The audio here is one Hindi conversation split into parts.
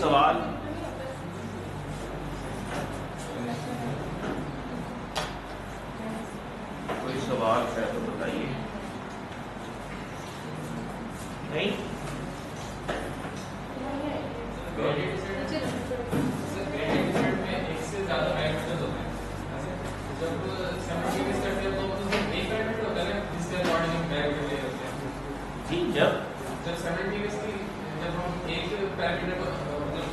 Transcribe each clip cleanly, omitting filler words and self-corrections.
सवाल? कोई सवाल है तो बताइए। नहीं? जी, जब साइमल्टेनियसली जब हम एक पैरामीटर को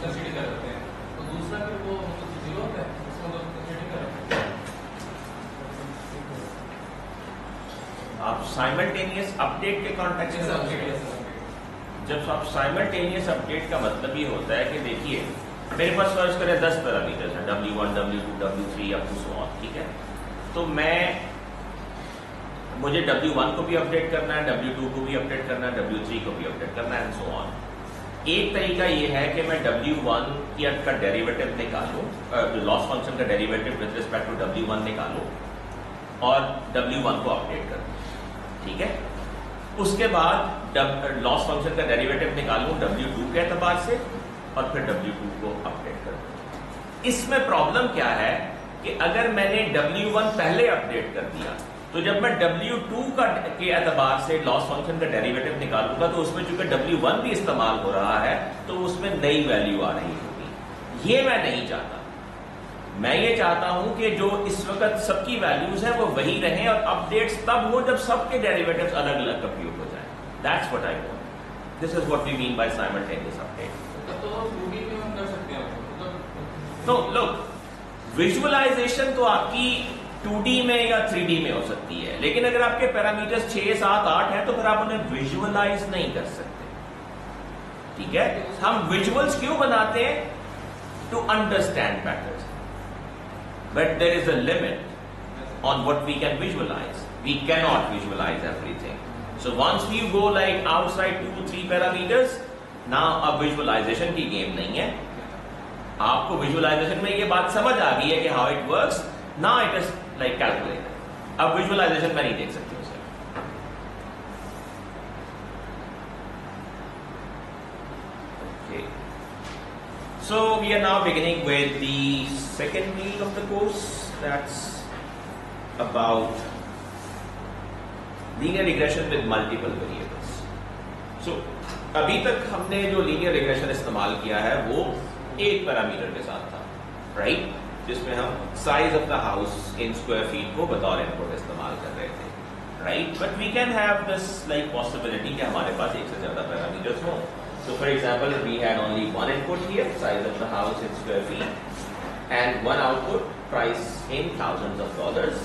कंसीडर करते हैं तो दूसरा फिर वो जीरो होता है, उसको कंसीडर करते हैं। आप साइमल्टेनियस अपडेट के कॉन्टेक्स्ट में जब आप साइमल्टेनियस अपडेट का मतलब ये होता है कि देखिए मेरे पास फर्ज करें 10 पैरामीटर्स हैं, W1, W2, W3 up to so on, ठीक है। तो मुझे W1 को भी अपडेट करना है, W2 को भी अपडेट करना है, W3 को भी अपडेट करना है एंड सो ऑन। एक तरीका ये है कि मैं W1 का डेरिवेटिव निकालूं, लॉस फंक्शन का derivative with respect to W1 निकालूं और W1 को अपडेट करूं, ठीक है। उसके बाद लॉस फंक्शन का डेरिवेटिव निकालूं W2 के एतबार से और फिर W2 को अपडेट करूं। इसमें प्रॉब्लम क्या है कि अगर मैंने W1 पहले अपडेट कर दिया तो जब मैं W2 के एतबार से लॉस फंक्शन का डेरिवेटिव निकालूंगा तो उसमें चूंकि W1 भी इस्तेमाल हो रहा है तो उसमें नई वैल्यू आ रही होगी। ये मैं नहीं चाहता। मैं ये चाहता हूं कि जो इस वक्त सबकी वैल्यूज हैं वो वही रहें और अपडेट्स तब हो जब सबके डेरिवेटिव्स अलग अलग कंप्यूट हो जाएं। That's what I want. This is what we mean by simultaneous update. तो 2D में हम कर सकते हैं। तो लुक, विजुअलाइजेशन तो आपकी 2D में या 3D में हो सकती है, लेकिन अगर आपके पैरामीटर्स 6, 7, 8 हैं तो फिर आप उन्हें विजुअलाइज नहीं कर सकते, ठीक है। हम विजुअल्स क्यों बनाते हैं? To understand patterns, but there is a limit on what we can visualize. We can not visualize everything. So once we go like outside 2 to 3 parameters, now अब विजुअलाइजेशन की गेम नहीं है। आपको विजुअलाइजेशन में ये बात समझ आ गई है कि how it works. Now it is like calculator. अब विजुअलाइजेशन में नहीं देख सकते उसे। Okay. So we are now beginning with the second week of the course. That's about linear regression with multiple variables. So अभी तक हमने जो linear regression इस्तेमाल किया है वो एक पैरामीटर के साथ था, राइट? जिसमें हम size of the house in square feet को बतौर इनपुट इस्तेमाल कर रहे थे, right? But we can have this like possibility कि हमारे पास एक से ज्यादा पैरामीटर्स हो। So for example, we had only one input here, size of the house in square feet, and one output, price in thousands of dollars,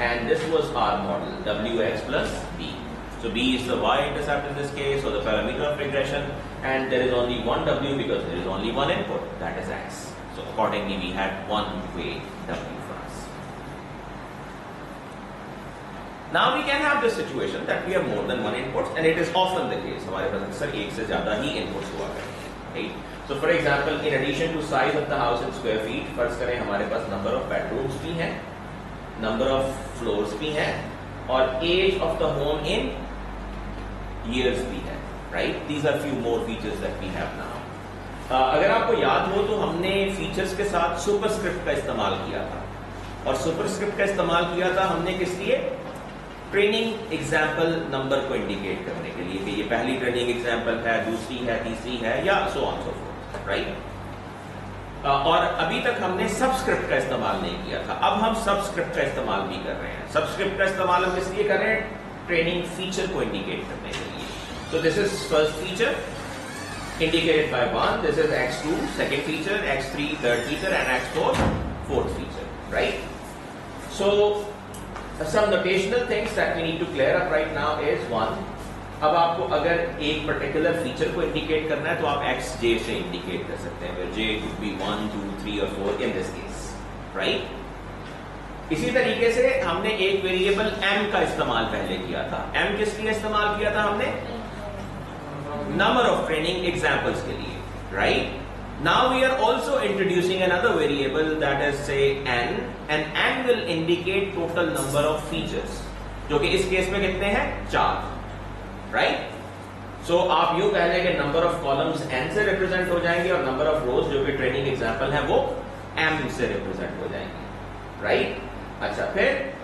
and this was our model, Wx plus b. So b is the y-intercept in this case, or the parameter of regression, and there is only one w because there is only one input, that is x. So accordingly, we had one way w for us. Now we can have this situation that we have more than one inputs, and it is often the case. हमारे पास अक्सर एक से ज़्यादा ही inputs हुआ करते हैं, right? So for example, in addition to size of the house in square feet, फर्ज करें हमारे पास number of bedrooms भी हैं, number of floors भी हैं, और age of the home in years भी है, right? These are few more features that we have now. अगर आपको याद हो तो हमने फीचर्स के साथ सुपरस्क्रिप्ट का इस्तेमाल किया था, और सुपरस्क्रिप्ट का इस्तेमाल किया था हमने किस लिए? ट्रेनिंग एग्जाम्पल नंबर को इंडिकेट करने के लिए कि ये पहली ट्रेनिंग एग्जाम्पल है, दूसरी है, तीसरी है, या so on so fourth, right? और अभी तक हमने सबस्क्रिप्ट का इस्तेमाल नहीं किया था। अब हम सबस्क्रिप्ट का इस्तेमाल भी कर रहे हैं। सबस्क्रिप्ट का इस्तेमाल हम इसलिए कर रहे हैं ट्रेनिंग फीचर को इंडिकेट करने के लिए। So this is first feature indicated by 1. This is x2 second feature, x3 third feature, and x4 fourth feature, right? So some notational things that we need to clear up right now is 1. अब आपको अगर एक पर्टिकुलर फीचर को इंडिकेट करना है तो आप xj से इंडिकेट कर सकते हैं, where j could be 1, 2, 3 और 4 in this case, right? इसी तरीके से हमने एक वेरिएबल m का इस्तेमाल पहले किया था। m किस लिए इस्तेमाल किया था हमने? Number of training examples के लिए, right? Now we are also introducing another variable that is say n, and n will indicate total number of features, जो कि इस केस में कितने हैं? 4, right? सो आप यूं कह लें कि नंबर ऑफ कॉलम्स n से रिप्रेजेंट हो जाएंगे और नंबर ऑफ रोज जो कि ट्रेनिंग एग्जांपल है वो m से रिप्रेजेंट हो जाएंगे, राइट? अच्छा, फिर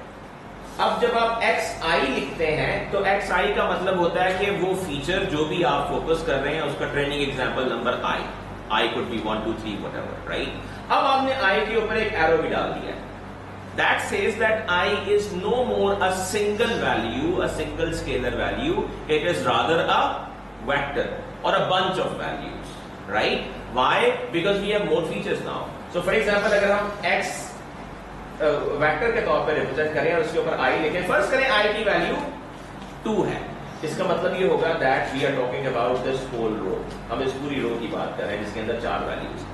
अब जब आप xi लिखते हैं तो xi का मतलब होता है कि वो फीचर जो भी आप फोकस कर रहे हैं उसका training example number i could be 1 2 3 whatever, right? अब आपने i के ऊपर एक एरो भी डाल दिया है that says that I is no more a single value, a single scalar value. It is rather a vector or a bunch of values, right? Why? Because we have more features now. So for example, अगर हम x वेक्टर के तौर पे रिप्रेजेंट करें और उसके ऊपर i लिखें, फर्स्ट करें i की वैल्यू 2 है, इसका मतलब ये होगा that we are talking about this whole row. हम इस पूरी रो की बात कर रहे हैं जिसके अंदर 4 values,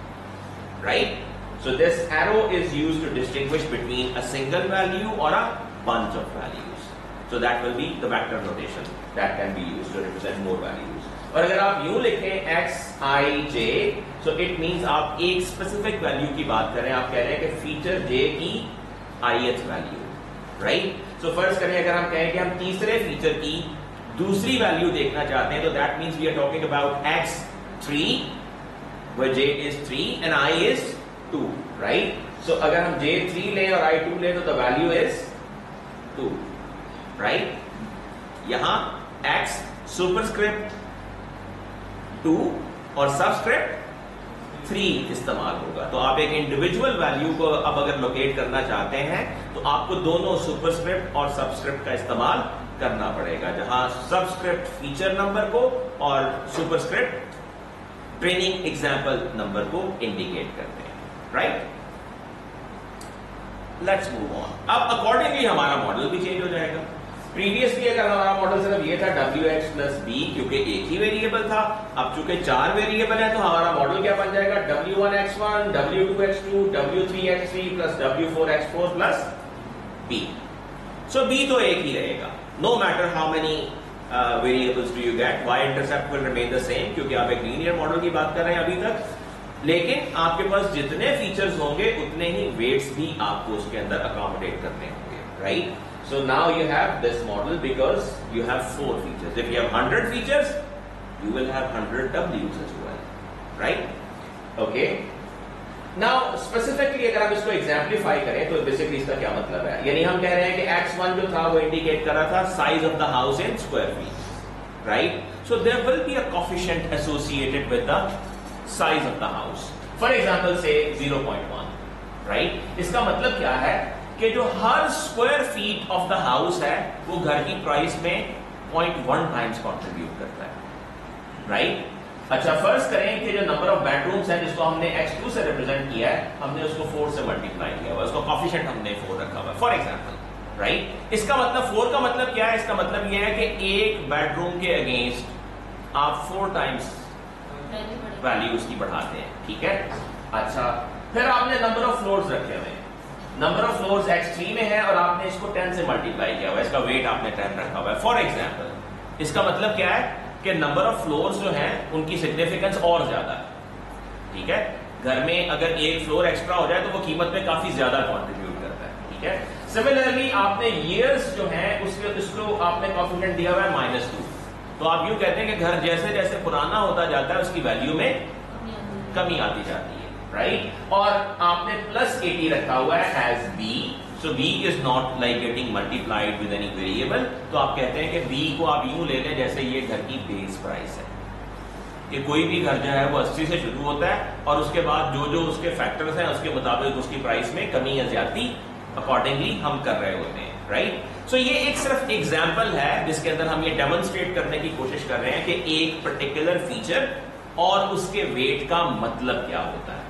right? So this arrow is used to distinguish between a single value or a bunch of values. So that will be the vector notation that can be used to represent more values. और अगर आप यूं लिखें x i j, so it means आप एक specific value की बात कर रहे हैं, आप कह रहे हैं कि feature j की ith value, right? So first करें, अगर हम कहें कि हम तीसरे feature की दूसरी value देखना चाहते हैं, तो that means we are talking about x3 where j is 3 and i is 2, right? So अगर हम j3 लें और i2 लें तो the value is 2, right? यहां x सुपरस्क्रिप्ट 2 और सबस्क्रिप्ट 3 इस्तेमाल होगा। तो आप एक इंडिविजुअल वैल्यू को अब अगर लोकेट करना चाहते हैं तो आपको दोनों सुपरस्क्रिप्ट और सबस्क्रिप्ट का इस्तेमाल करना पड़ेगा, जहां सबस्क्रिप्ट फीचर नंबर को और सुपरस्क्रिप्ट ट्रेनिंग एग्जाम्पल नंबर को इंडिकेट करते हैं, राइट? Let's move on. अब अकॉर्डिंगली हमारा मॉडल भी चेंज हो जाएगा। प्रीवियसली अगर हमारा मॉडल सिर्फ ये था wx प्लस b, क्योंकि एक ही वेरिएबल था, अब चूंकि 4 वेरिएबल है तो हमारा मॉडल क्या बन जाएगा? w1x1 w2x2 w3x3 plus w4x4 plus b। So b तो एक ही रहेगा, no matter how many variables do you get, y intercept will remain the same, क्योंकि आप एक लीनियर मॉडल की बात कर रहे हैं अभी तक, लेकिन आपके पास जितने फीचर्स होंगे उतने ही वेट्स भी आपको उसके अंदर अकोमोडेट करने होंगे, right? So now you have this model because you have 4 features. If you have 100 features, you will have 100 W's as well, right? Okay. Now specifically अगर हम इसको exemplify करें तो basically इसका क्या मतलब है? यानी हम कह रहे हैं कि x1 जो था वो indicate कर रहा था size of the house in square feet, right? So there will be a coefficient associated with the size of the house. For example, say 0.1, right? इसका मतलब क्या है कि जो हर square feet of the house है वो घर की प्राइस में 0.1 टाइम्स कंट्रीब्यूट करता है, राइट? अच्छा, फर्स्ट करें कि जो नंबर ऑफ बेडरूम्स है जिसको हमने x2 से रिप्रेजेंट किया है, हमने उसको 4 से मल्टीप्लाई किया हुआ है, उसका कोएफिशिएंट हमने 4 रखा हुआ है फॉर एग्जांपल, राइट? इसका मतलब 4 का मतलब क्या है? इसका मतलब यह है कि एक बेडरूम के अगेंस्ट आप 4 टाइम्स वैल्यू उसकी बढ़ाते हैं, ठीक है? अच्छा, फिर आपने नंबर ऑफ फ्लोर्स रखे हुए हैं, नंबर ऑफ फ्लोर्स x3 में है और आपने इसको 10 से मल्टीप्लाई किया हुआ है, इसका वेट आपने 10 रखा हुआ है फॉर एग्जांपल। इसका मतलब क्या है कि नंबर ऑफ फ्लोर्स जो हैं उनकी सिग्निफिकेंस और ज्यादा है, ठीक है? घर में अगर एक फ्लोर एक्स्ट्रा हो जाए तो वो कीमत में काफी ज्यादा कंट्रीब्यूट करता है, ठीक है? सिमिलरली आपने ईयर्स जो हैं उसको आपने कोएफिशिएंट दिया हुआ है -2, तो आप यूं कहते हैं कि घर जैसे जैसे पुराना होता जाता है उसकी वैल्यू में कमी आती जाती है, राइट? और आपने प्लस 80 रखा हुआ है as b, so b is not like getting multiplied with any variable, तो आप कहते हैं कि b को आप यूं ले लें जैसे ये घर की बेस प्राइस है, कि कोई भी घर जो है वो 80 से शुरू होता है और उसके बाद जो जो उसके फैक्टर्स हैं उसके मुताबिक उसकी प्राइस में कमी या ज्यादती अकॉर्डिंगली हम कर रहे होते हैं, राइट? सो ये एक सिर्फ एग्जाम्पल है जिसके अंदर हम ये डेमोन्स्ट्रेट करने की कोशिश कर रहे हैं कि एक पर्टिकुलर फीचर और उसके वेट का मतलब क्या होता है।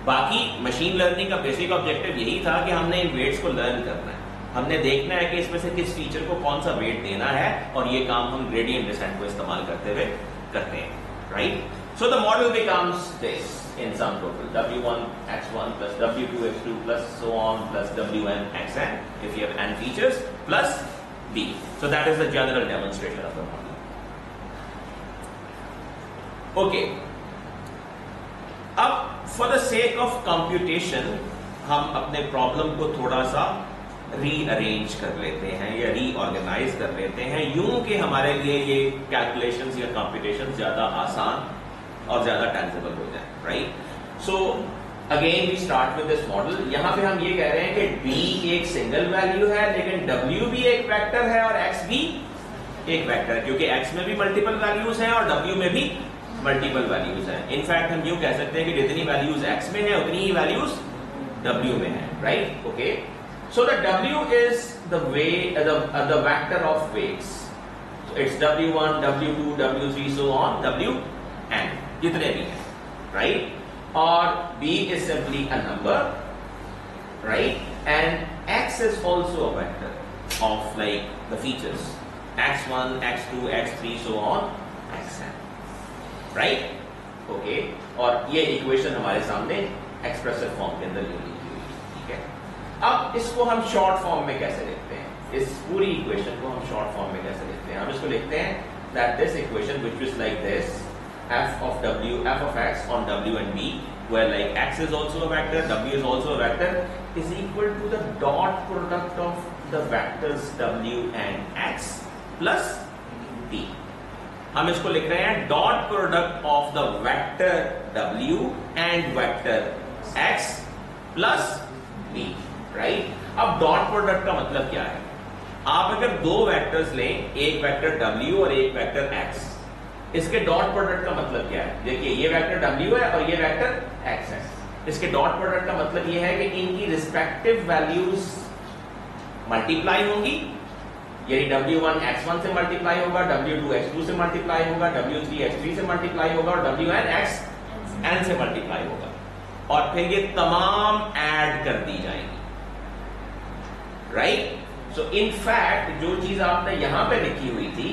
बाकी मशीन लर्निंग का बेसिक ऑब्जेक्टिव यही था कि हमने इन वेट्स को लर्न करना है, हमने देखना है कि इसमें से किस फीचर को कौन सा वेट देना है, और ये काम हम ग्रेडियंट डिसेंट को इस्तेमाल करते हुए करते हैं, right? So the model becomes this in sum total w1x1 plus w2x2 plus so on plus wnxn if you have n features plus b. So that is the general demonstration of the model. Okay. अब for the sake of computation हम अपने प्रॉब्लम को थोड़ा सा रीअरेंज कर लेते हैं या रीऑर्गेनाइज कर लेते हैं यूं कि हमारे लिए ये कैलकुलेशंस या कंप्यूटेशंस ज्यादा आसान और ज्यादा टेंजिबल हो जाए, right? So again we start with this model. यहां पे हम ये कह रहे हैं कि b एक सिंगल वैल्यू है, लेकिन w भी एक वेक्टर है और x भी एक वेक्टर है, क्योंकि x में भी मल्टीपल वैल्यूज हैं और w में भी मल्टीपल वैल्यूज हैं। इनफैक्ट हम यूं कह सकते हैं कि जितनी वैल्यूज x में है उतनी ही वैल्यूज w में है, right? Okay, so the w is the the vector of weights, so it's w1 w2 w3 so on wn जितने भी हैं, right? और b is simply a number, right? And x is also a vector of like the features x1 x2 x3 so on xn, right? okay, और ये इक्वेशन हमारे सामने एक्सप्रेसिव फॉर्म के अंदर लिखी हुई है, ठीक है? अब इसको हम शॉर्ट फॉर्म में कैसे लिखते हैं? इस पूरी इक्वेशन को हम शॉर्ट फॉर्म में कैसे लिखते हैं? हम इसको लिखते हैं that this equation which is like this, f of x on w and b, where like x is also a vector, w is also a vector, is equal to the dot product of the vectors w and x plus b. हम इसको लिख रहे हैं dot product of the vector w and vector x plus b, right? अब डॉट प्रोडक्ट का मतलब क्या है? आप अगर दो वेक्टर्स लें, एक वेक्टर w और एक वेक्टर x, इसके डॉट प्रोडक्ट का मतलब क्या है? देखिए, ये वेक्टर w है और ये वेक्टर x है। इसके डॉट प्रोडक्ट का मतलब ये है कि इनकी रिस्पेक्टिव वैल्यूज मल्टीप्लाई होंगी, यानी w1 x1 से मल्टीप्लाई होगा, w2 x2 से मल्टीप्लाई होगा, w3 x3 से मल्टीप्लाई होगा और wn xn से मल्टीप्लाई होगा, और फिर ये तमाम ऐड कर दी जाएंगी, राइट? सो इन फैक्ट जो चीज आपने यहां पे लिखी हुई थी,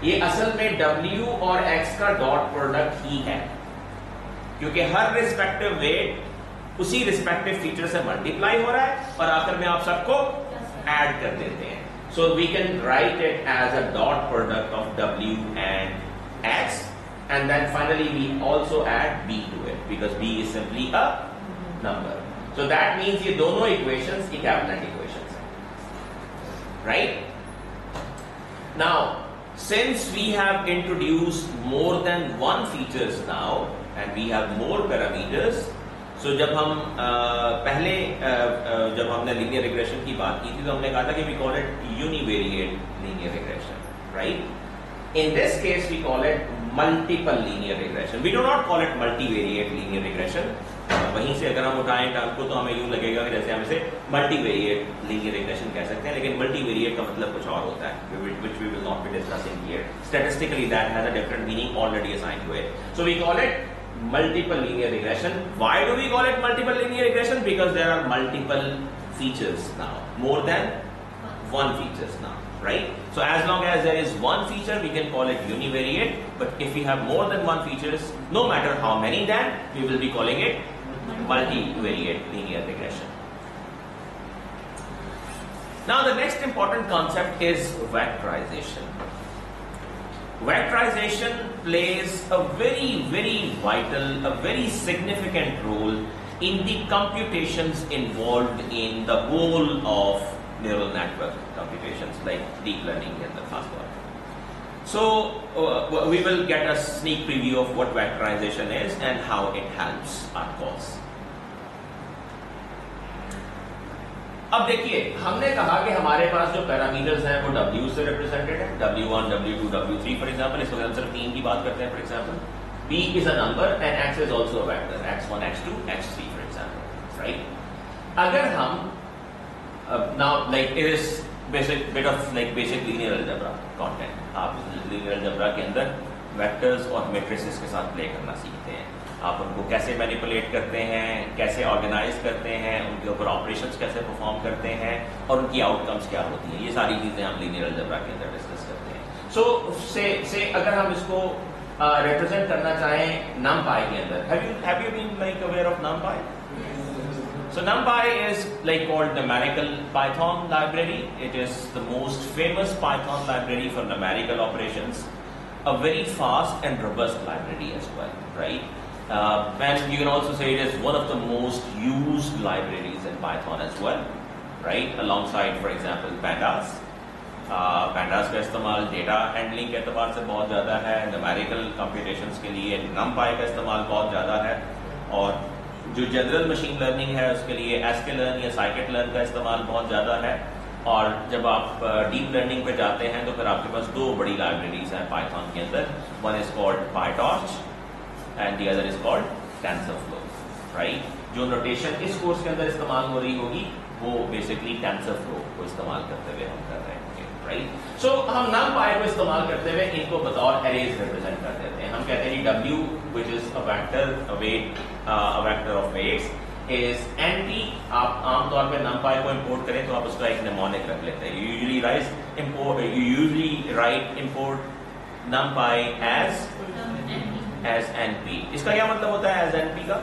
ये असल में w और x का डॉट प्रोडक्ट ही है, क्योंकि हर रिस्पेक्टिव वेट उसी रिस्पेक्टिव फीचर से मल्टीप्लाई हो रहा है और आखिर में आप सबको ऐड कर देते हैं। So we can write it as a dot product of w and x, and then finally we also add b to it because b is simply a number. So that means ये दोनों equations equivalent equations हैं, right? Now, since we have introduced more than one features now and we have more parameters, so जब हम पहले जब हमने लीनियर रिग्रेशन की बात की थी तो हमने कहा था कि we call it univariate linear regression, right? In this case we call it multiple linear regression. We do not call it multivariate linear regression. वहीं से अगर हम उठाएं टर्म को तो हमें यूं लगेगा कि जैसे हम इसे मल्टीवेरिएट लीनियर रिग्रेशन कह सकते हैं, लेकिन मल्टीवेरिएट का मतलब कुछ और होता है, which we will not be discussing here. Statistically that has a different meaning already assigned to it. So we call it multiple linear regression. Why do we call it multiple linear regression? Because there are multiple features now, more than one features now, right? So as long as there is one feature, we can call it univariate. But if we have more than one features, no matter how many, then we will be calling it multivariate linear regression. Now the next important concept is vectorization. Vectorization plays a very vital, a very significant role in the computations involved in the whole of neural network computations like deep learning and the fast one. So we will get a sneak preview of what vectorization is and how it helps our cause. अब देखिए, हमने कहा कि हमारे पास जो पैरामीटर्स हैं वो w से रिप्रेजेंटेड है, w1, w2, w3 for example. इस वक्त हम सिर्फ 3 की बात करते हैं for example. b is a number and x is also a vector, x1, x2, x3 for example, right? अगर हम now like it is basic bit of like basic linear algebra content, आप लीनियर अलजेब्रा के अंदर वेक्टर्स और मैट्रिसेस के साथ प्ले करना सीखते हैं। आप उनको कैसे मैनिपुलेट करते हैं, कैसे ऑर्गेनाइज करते हैं, उनके ऊपर ऑपरेशंस कैसे परफॉर्म करते हैं और उनकी आउटकम्स क्या होती हैं, ये सारी चीजें हम लीनियर अलजेब्रा के अंदर डिस्कस करते हैं। सो से अगर हम इसको रिप्रेजेंट करना चाहें NumPy के अंदर, have you been like aware of NumPy? So NumPy is like called numerical Python library. It is the most famous Python library for numerical operations, a very fast and robust library as well, right? And you can also say it is one of the most used libraries in Python as well. Right, alongside for example pandas. pandas का इस्तेमाल डेटा हैंडलिंग के अतबार से बहुत ज़्यादा है, न्यूमेरिकल कंप्यूटेशंस के लिए numpy का इस्तेमाल बहुत ज़्यादा है, और जो जनरल मशीन लर्निंग है उसके लिए sklearn या scikit-learn का इस्तेमाल बहुत ज़्यादा है। और जब आप डीप लर्निंग पे जाते हैं तो फिर आपके पास दो बड़ी लाइब्रेरीज हैं पाइथन के अंदर, one is called PyTorch and the other is called TensorFlow, right. जो नोटेशन इस कोर्स के अंदर इस्तेमाल हो रही होगी वो बेसिकली TensorFlow को इस्तेमाल करते हुए हम कर रहे हैं, राइट। सो हम NumPy को इस्तेमाल करते हुए इनको बतौर एरेज रिप्रेजेंट कर देते हैं। हम कहते हैं W which is a vector of weights is NP। आप आमतौर पे NumPy को इंपोर्ट करें तो आप उसका एक निमोनिक रख लेते हैं। You usually write import NumPy as NP। इसका क्या मतलब होता है as NP का?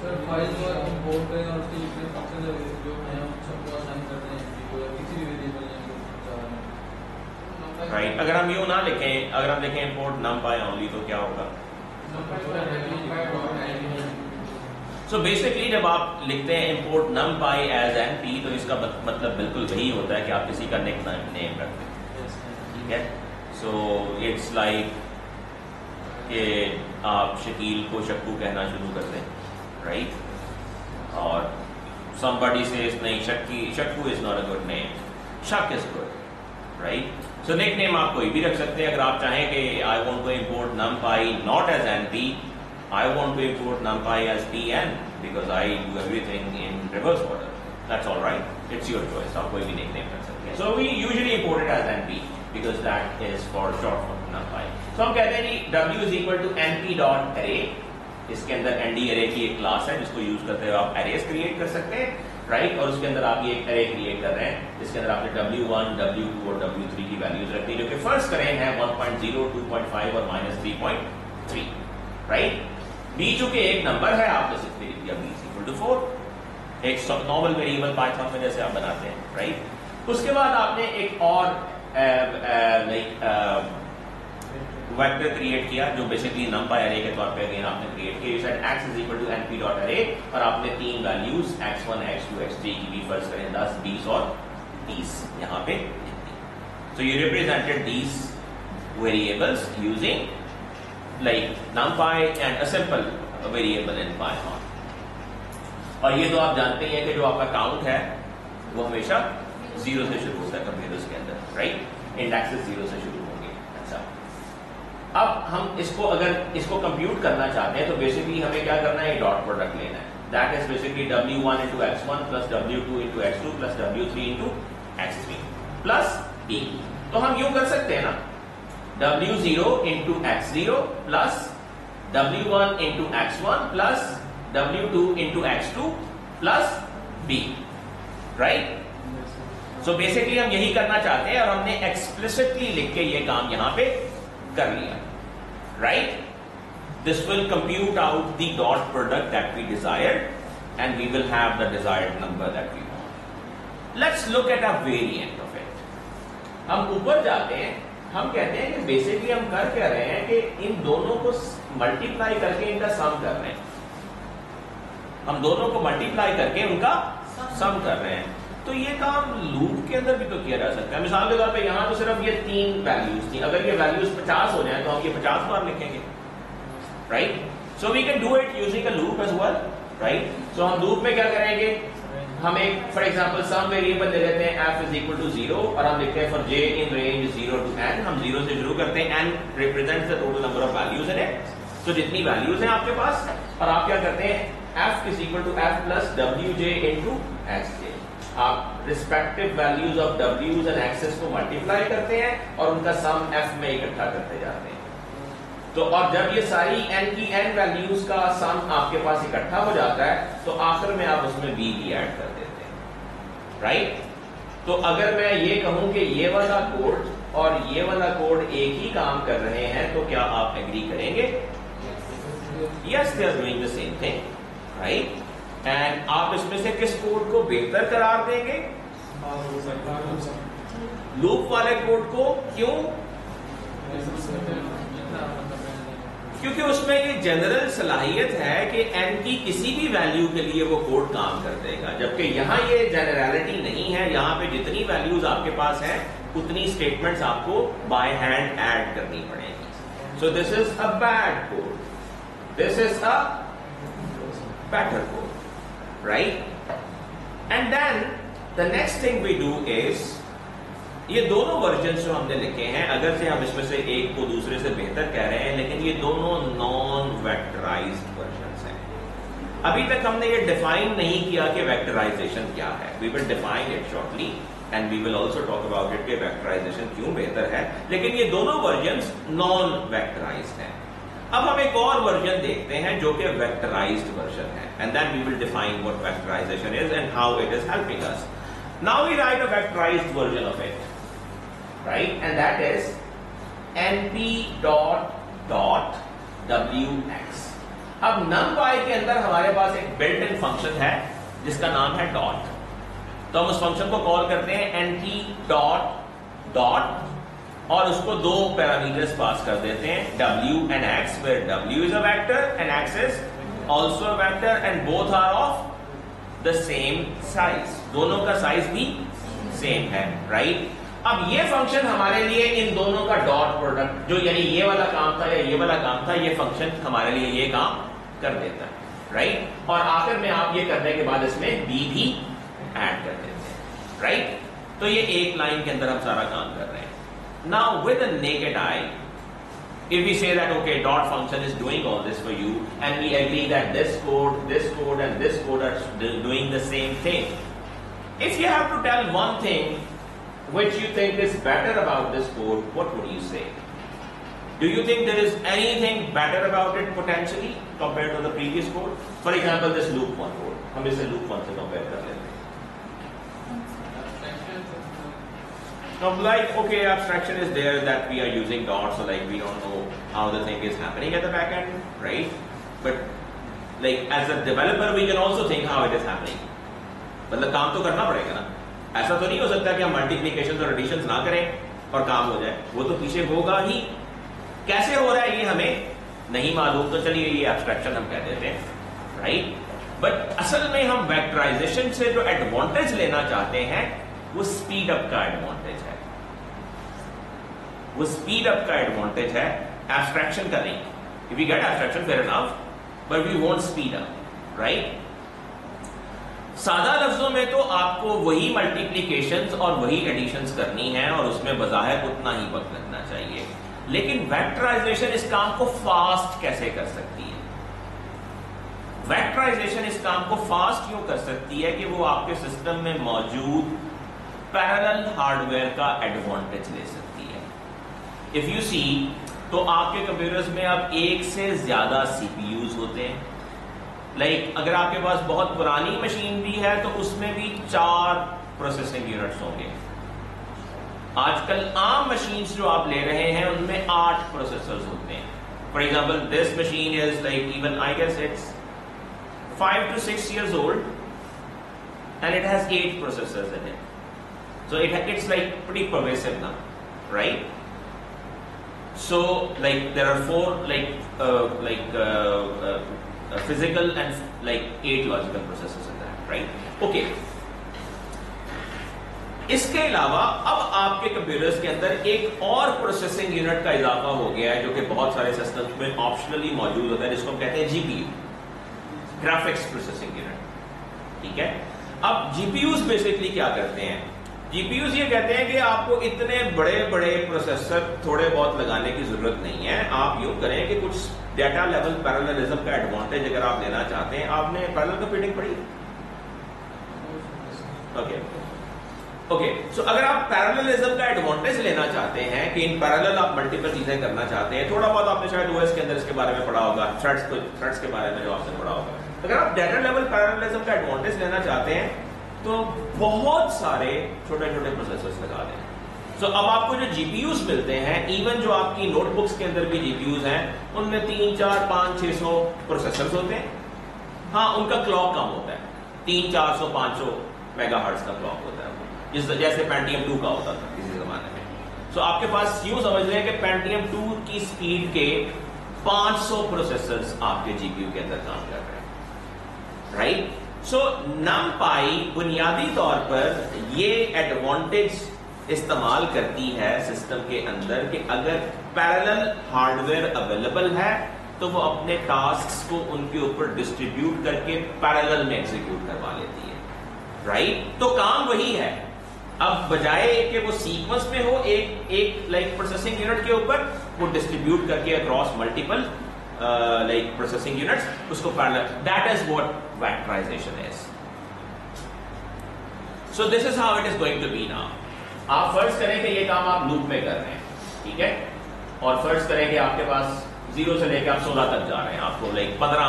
सर फाइल को इंपोर्ट करें और उसके लिए फंक्शन जो है सबको असाइन करते हैं NP को किसी भी वेरिएबल में, राइट। अगर हम यूं ना लिखें, अगर हम लिखें import NumPy only तो क्या होगा? सो बेसिकली जब आप लिखते हैं import NumPy as NP तो इसका मतलब बिल्कुल वही होता है कि आप किसी का नेम रखते हैं, ठीक है। सो इट्स लाइक कि आप शकील को शक्कू कहना शुरू कर दें, राइट। और somebody says नहीं Shakku is not a good name, शक is good, right। So nickname आप कोई भी रख सकते हैं। अगर आप चाहें कि I want to import NumPy not as NP, I want to import NumPy as PN because I do everything in reverse order, that's all right, it's your choice, आप कोई भी निकनेम रख सकते हैं। So we usually import it as NP because that is for short for NumPy। So हम कहते हैं जी W is equal to NP.array। इसके अंदर ND array की एक क्लास है जिसको यूज करते हुए आप arrays क्रिएट कर सकते हैं, राइट। और उसके अंदर आप ये एक array क्रिएट कर रहे हैं जिसके अंदर आपने W1, W2 और W3 की वैल्यूज रखनी जो कि फर्स्ट करें हैं 1.0, 2.5 और -3.3, राइट। B चूंकि एक नंबर है आपने सिर्फ लिख दिया B is equal to 4, एक नॉर्मल वेरिएबल पाइथन में जैसे आप बनाते हैं, राइट। उसके बाद आपने एक और वेक्टर क्रिएट किया जो बेसिकली NumPy array के तौर पे अगेन आपने क्रिएट किया। You said x is equal to np.array और आपने तीन वैल्यूज x1, x2, x3 की भी फर्ज करें 10, 20 और 30 यहाँ पे। So you represented these variables using like NumPy and a simple variable in Python। और ये तो आप जानते ही हैं कि जो आपका काउंट है वो हमेशा 0 से शुरू होता है कंप्यूटर्स के अंदर, राइट। इंडेक्सेस 0 से शुरू होंगे। अच्छा, अब हम अगर इसको कंप्यूट करना चाहते हैं तो बेसिकली हमें क्या करना है, डॉट प्रोडक्ट लेना है। That is basically W1 into x1 plus W2 into x2 plus W3 into x3 plus B। तो हम यूं कर सकते हैं ना, W0 into x0 plus W1 into x1 plus W2 into x2 plus B, right. So basically हम यही करना चाहते हैं और हमने एक्सप्लिसिटली लिख के ये काम यहां पे कर लिया, right. This will compute out the dot product that we desired and we will have the desired number that we want. Let's look at a variant of it. हम ऊपर जाते हैं, हम कहते हैं कि बेसिकली हम कर क्या रहे हैं कि इन दोनों को मल्टीप्लाई करके इनका सम कर रहे हैं। हम दोनों को मल्टीप्लाई करके उनका सम कर रहे हैं। तो ये काम लूप के अंदर भी तो किया जा सकता है। मिसाल के तौर पे यहाँ तो सिर्फ ये 3 वैल्यूज थी, अगर ये वैल्यूज 50 हो जाए तो हम ये 50 बार लिखेंगे, right. So we can do it using a loop as well, right. So हम लूप में क्या करेंगे, हम एक फॉर एग्जांपल सम वेरिएबल ले लेते हैं f is equal to 0 और हम लिखते हैं for j in range 0 to n। हम 0 से शुरू करते हैं, n represents the total number of values in it। तो जितनी वैल्यूज हैं आपके पास, और आप क्या करते हैं, f is equal to f plus wj into xj। आप respective values of w's and x's को मल्टीप्लाई करते हैं और उनका सम f में इकट्ठा करते जाते हैं। तो और जब ये सारी n की n वैल्यूज का सम आपके पास इकट्ठा हो जाता है तो आखिर में आप उसमें b भी ऐड कर देते हैं, राइट। तो अगर मैं ये कहूं कि ये वाला कोड और ये वाला कोड एक ही काम कर रहे हैं तो क्या आप एग्री करेंगे? Yes, they are doing the same thing, right. And आप इसमें से किस कोड को बेहतर करार देंगे? लूप वाले कोड को। क्यों? क्योंकि उसमें ये जनरल सलाहियत है कि n की किसी भी वैल्यू के लिए वो कोड काम कर देगा, जबकि यहां ये जनरलिटी नहीं है। यहां पे जितनी वैल्यूज आपके पास हैं उतनी स्टेटमेंट्स आपको बाय हैंड ऐड करनी पड़ेगी। So this is a bad code, this is a better code, right? And then the next thing we do is, ये दोनों वर्जन जो हमने लिखे हैं, अगर से हम इसमें से एक को दूसरे से बेहतर कह रहे हैं, लेकिन ये दोनों नॉन वेक्टराइज्ड वर्जन्स हैं। अभी तक हमने ये डिफाइन नहीं किया कि वेक्टराइजेशन क्या है। We will define it shortly and we will also talk about it कि वेक्टराइजेशन क्यों बेहतर है, लेकिन ये दोनों वर्जन्स नॉन वेक्टराइज्ड हैं। अब हम एक और वर्जन देखते हैं जो कि वेक्टराइज्ड वर्जन है, and then we will define what vectorization is and how it is helping us. Now we write a vectorized version of it, right? And that is np dot wx। अब numpy के अंदर हमारे पास एक बिल्ट इन फंक्शन है जिसका नाम है डॉट, तो हम उस फंक्शन को कॉल करते हैं np डॉट और उसको दो पैरामीटर्स पास कर देते हैं w and x, where w is a vector and x is also a vector and both are of the same size, दोनों का साइज भी सेम है, राइट? अब ये फंक्शन हमारे लिए इन दोनों का डॉट प्रोडक्ट, जो यानी ये वाला काम था या ये वाला काम था, ये फंक्शन हमारे लिए ये काम कर देता है, राइट? और आखिर में आप ये करने के बाद इसमें b भी ऐड कर देते हैं, राइट? तो ये एक लाइन के अंदर हम सारा काम कर रहे हैं। Now with a naked eye, if we say that okay, dot function is doing all this for you and we agree that this code and this code are doing the same thing, if you have to tell one thing which you think is better about this code, what would you say? Do you think there is anything better about it potentially compared to the previous code? For example, this loop 1 code, हम इसे loop 1 से compare कर लेते हैं। Now, like, okay, abstraction is there that we are using dots, so like we don't know how the thing is happening at the back end, right? But like as a developer, we can also think how it is happening. मतलब काम तो करना पड़ेगा ना, ऐसा तो नहीं हो सकता कि हम मल्टीप्लिकेशन और एडिशन ना करें और काम हो जाए, वो तो पीछे होगा ही। कैसे हो रहा है ये हमें नहीं मालूम, तो चलिए ये एब्स्ट्रैक्शन हम कह देते हैं, राइट? बट असल में हम वेक्टराइजेशन से जो एडवांटेज लेना चाहते हैं वो स्पीड अप का एडवांटेज है, वो स्पीड अप का एडवांटेज है, एब्स्ट्रैक्शन का नहीं। If we get abstraction fair enough, but we want speed up, right? सादा लफ्जों में तो आपको वही मल्टीप्लिकेशंस और वही एडिशंस करनी है और उसमें बज़ाहिर उतना ही वक्त लगना चाहिए, लेकिन वेक्टराइजेशन इस काम को फास्ट कैसे कर सकती है? वेक्टराइजेशन इस काम को फास्ट क्यों कर सकती है कि वो आपके सिस्टम में मौजूद पैरेलल हार्डवेयर का एडवांटेज ले सकती है। इफ यू सी, तो आपके कंप्यूटर्स में अब एक से ज्यादा सीपीयूज होते हैं। लाइक अगर आपके पास बहुत पुरानी मशीन भी है तो उसमें भी 4 प्रोसेसिंग यूनिट्स होंगे। आजकल आम मशीन्स जो आप ले रहे हैं उनमें 8 प्रोसेसर्स होते हैं। For example, this machine is like even I guess it's 5 to 6 years old and it has 8 processors in it. So it's like pretty pervasive now, right? So like there are 4 physical and like 8 logical processors in that, right? Okay. इसके अलावा अब आपके कंप्यूटर्स के अंदर एक और प्रोसेसिंग यूनिट का इजाफा हो गया है जो कि बहुत सारे सिस्टम्स में ऑप्शनली मौजूद होता है, जिसको हम कहते हैं जीपीयू, ग्राफिक्स प्रोसेसिंग यूनिट, ठीक है? अब जीपीयूज बेसिकली क्या करते हैं? जीपीयूज ये कहते हैं कि आपको इतने बड़े बड़े प्रोसेसर थोड़े बहुत लगाने की जरूरत नहीं है। आप यूं करें कि कुछ डेटा लेवल पैरेललिज्म का एडवांटेज अगर आप लेना चाहते हैं। आपने पैरेलल कंप्यूटिंग पढ़ी? ओके, सो अगर आप पैरेललिज्म का एडवांटेज लेना चाहते हैं कि इन पैरेलल आप मल्टीपल चीजें करना चाहते हैं, थोड़ा बहुत आपने शायद ओएस के अंदर इसके बारे में पढ़ा होगा, थ्रेड्स के बारे में जो आपने पढ़ा होगा। अगर आप डेटा लेवल पैरेललिज्म का एडवांटेज लेना चाहते हैं तो बहुत सारे छोटे छोटे प्रोसेसर्स लगा दें। सो अब आपको जो जीपीयूज मिलते हैं, इवन जो आपकी नोटबुक्स के अंदर भी जीपीयूज हैं, उनमें 3, 4, 5, 600 प्रोसेसर्स होते हैं। हाँ, उनका क्लॉक कम होता है, 300, 400, 500 मेगाहर्ट्ज का क्लॉक होता है, जैसे पेंटियम 2 का होता था किसी जमाने में। सो आपके पास यूं समझ लें कि पेंटियम 2 की स्पीड के 500 प्रोसेसर्स आपके जीपीयू के अंदर काम कर रहे हैं, राइट? सो numpy बुनियादी तौर पर ये एडवांटेज इस्तेमाल करती है सिस्टम के अंदर कि अगर पैरेलल हार्डवेयर अवेलेबल है तो वो अपने टास्क्स को उनके ऊपर डिस्ट्रीब्यूट करके पैरेलल में एग्जीक्यूट करवा लेती है, राइट? तो काम वही है, अब बजाय कि वो सीक्वेंस में हो एक लाइक प्रोसेसिंग यूनिट के ऊपर, वो डिस्ट्रीब्यूट करके across multiple like processing units उसको parallel, that is what vectorization is. So this is how it is going to be now. आप फर्ज करें कि ये काम आप लूप में कर रहे हैं, ठीक है, और फर्ज करें कि आपके पास 0 से लेकर आप 16 तक जा रहे हैं, आपको लाइक 15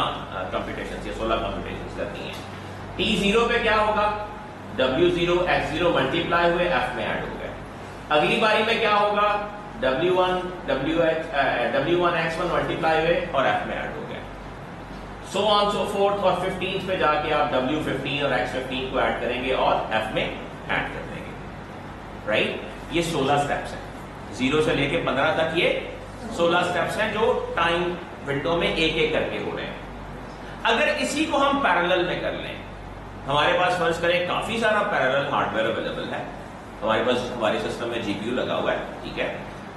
कंप्यूटेशन या 16 कंप्यूटेशन करनी है. T0 पे क्या होगा? W0 X0 मल्टीप्लाई हुए F में ऐड हो गए. अगली बारी में क्या होगा? W1 X1 मल्टीप्लाई हुए और F में ऐड हो गए. So on so forth, और 15th पे जाके आप W15 और X15 को ऐड करेंगे और F में ऐड कर देंगे, राइट? ये 16 स्टेप्स हैं, 0 से लेके 15 तक ये 16 स्टेप्स हैं जो टाइम विंडो में एक एक करके हो रहे हैं. अगर इसी को हम पैरेलल में कर लें, हमारे पास फर्ज करें काफी सारा पैरेलल हार्डवेयर अवेलेबल है, हमारे पास हमारे सिस्टम में जीपीयू लगा हुआ है, ठीक है.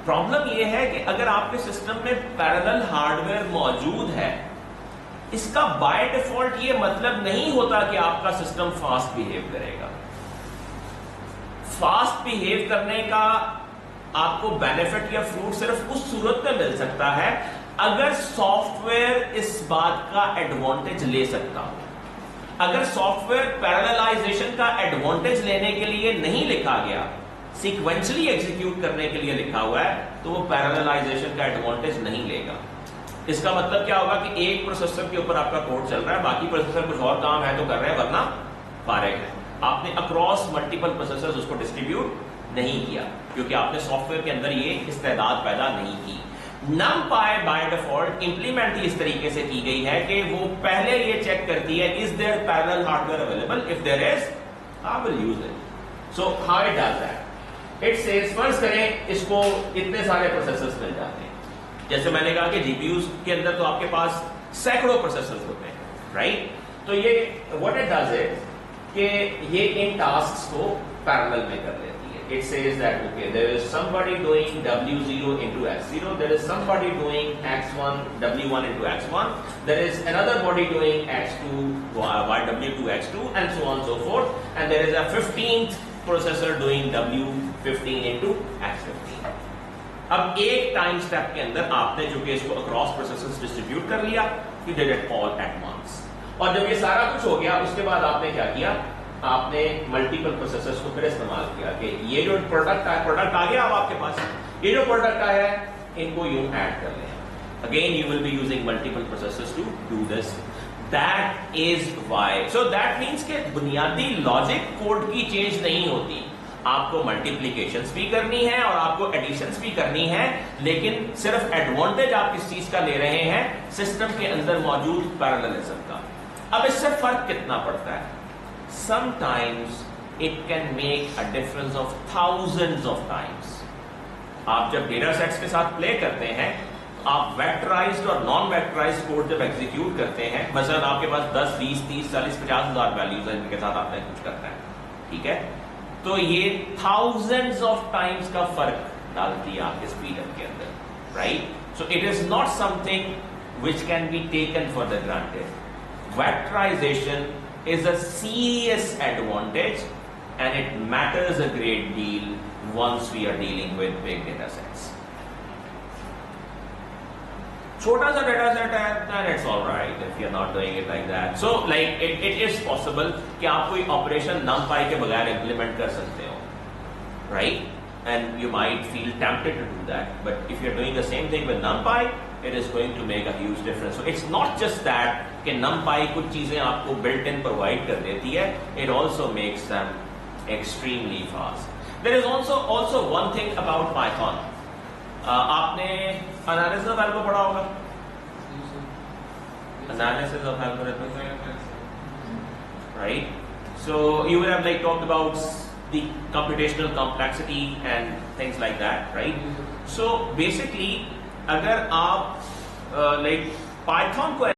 प्रॉब्लम यह है कि अगर आपके सिस्टम में पैरेलल हार्डवेयर मौजूद है, इसका बाय डिफॉल्ट ये मतलब नहीं होता कि आपका सिस्टम फास्ट बिहेव करेगा. फास्ट बिहेव करने का आपको बेनिफिट या फ्रूट सिर्फ उस सूरत में मिल सकता है अगर सॉफ्टवेयर इस बात का एडवांटेज ले सकता हो. अगर सॉफ्टवेयर पैरेललाइजेशन का एडवांटेज लेने के लिए नहीं लिखा गया, सीक्वेंशियली एग्जीक्यूट करने के लिए लिखा हुआ है, तो वो पैरेललाइजेशन का एडवांटेज नहीं लेगा. इसका मतलब क्या होगा कि एक प्रोसेसर के ऊपर आपका कोड चल रहा है, बाकी प्रोसेसर कुछ और काम है तो कर रहे हैं, वरना फारिग है. आपने अक्रॉस मल्टीपल प्रोसेसर्स उसको डिस्ट्रीब्यूट नहीं किया क्योंकि आपने सॉफ्टवेयर के अंदर ये इस्तेदाद पैदा नहीं की. numpy बाय डिफॉल्ट इंप्लीमेंट इस तरीके से की गई है कि वो पहले ये चेक करती है is there parallel hardware available, if there is I will use it. So how it does that? It says first करें इसको इतने सारे प्रोसेसर्स मिल जाते हैं. जैसे मैंने कहा कि जीपीयूज के अंदर तो आपके पास सैकड़ों प्रोसेसर्स होते हैं, राइट? तो ये व्हाट इट डज इज कि ये इन टास्क्स को पैरेलल में कर लेती है. It says that okay, there is somebody doing W0 into X0, there is somebody doing X1 W1 into X1, there is another body doing X2 W2 X2, and so on and so forth, and there is a 15th processor doing W15 into X15. अब एक टाइम स्टेप के अंदर आपने जो कि इसको अक्रॉस प्रोसेसर्स डिस्ट्रीब्यूट कर लिया, you did it all at once. और जब ये सारा कुछ हो गया उसके बाद आपने क्या किया? आपने मल्टीपल प्रोसेसर्स को फिर इस्तेमाल किया कि ये जो प्रोडक्ट आ गया अब आपके पास, ये जो प्रोडक्ट आया है इनको यूं ऐड कर लें. Again you will be using multiple processors to do this. That is why. So that means कि बुनियादी लॉजिक कोड की चेंज नहीं होती. आपको मल्टीप्लिकेशंस भी करनी है और आपको एडिशंस भी करनी है, लेकिन सिर्फ एडवांटेज आप किस चीज का ले रहे हैं? सिस्टम के अंदर मौजूद पैरेललिज्म का. अब इससे फर्क कितना पड़ता है? Sometimes it can make a difference of thousands of times. आप जब डेटा सेट्स के साथ प्ले करते हैं, आप वेक्टराइज्ड और नॉन वेक्टराइज्ड कोड जब एग्जीक्यूट करते हैं, मसलन आपके पास 10, 20, 30, 40, 50 हजार वैल्यूज हैं जिनके साथ आपने कुछ करना है, ठीक है, तो ये थाउजेंड्स ऑफ टाइम्स का फर्क डालती है आपके स्पीड के अंदर, right? So it is not something which can be taken for the granted. Vectorization is a serious advantage and it matters a great deal once we are dealing with big data sets. छोटा सा डेटा सेट है, then it's all right if you're not doing it like that. So like it is possible कि आप कोई ऑपरेशन numpy के बगैर implement कर सकते हो, right? And you might feel tempted to do that, but if you're doing the same thing with numpy, it is going to make a huge difference. So it's not just that कि numpy कुछ चीजें आपको built in provide कर देती है, it also makes them extremely fast. There is also one thing about Python. आपने analysis of algorithm पढ़ा होगा? Analysis of algorithm, right? So you would have like talked about the computational complexity and things like that, right? So basically, अगर आप लाइक पाइथन को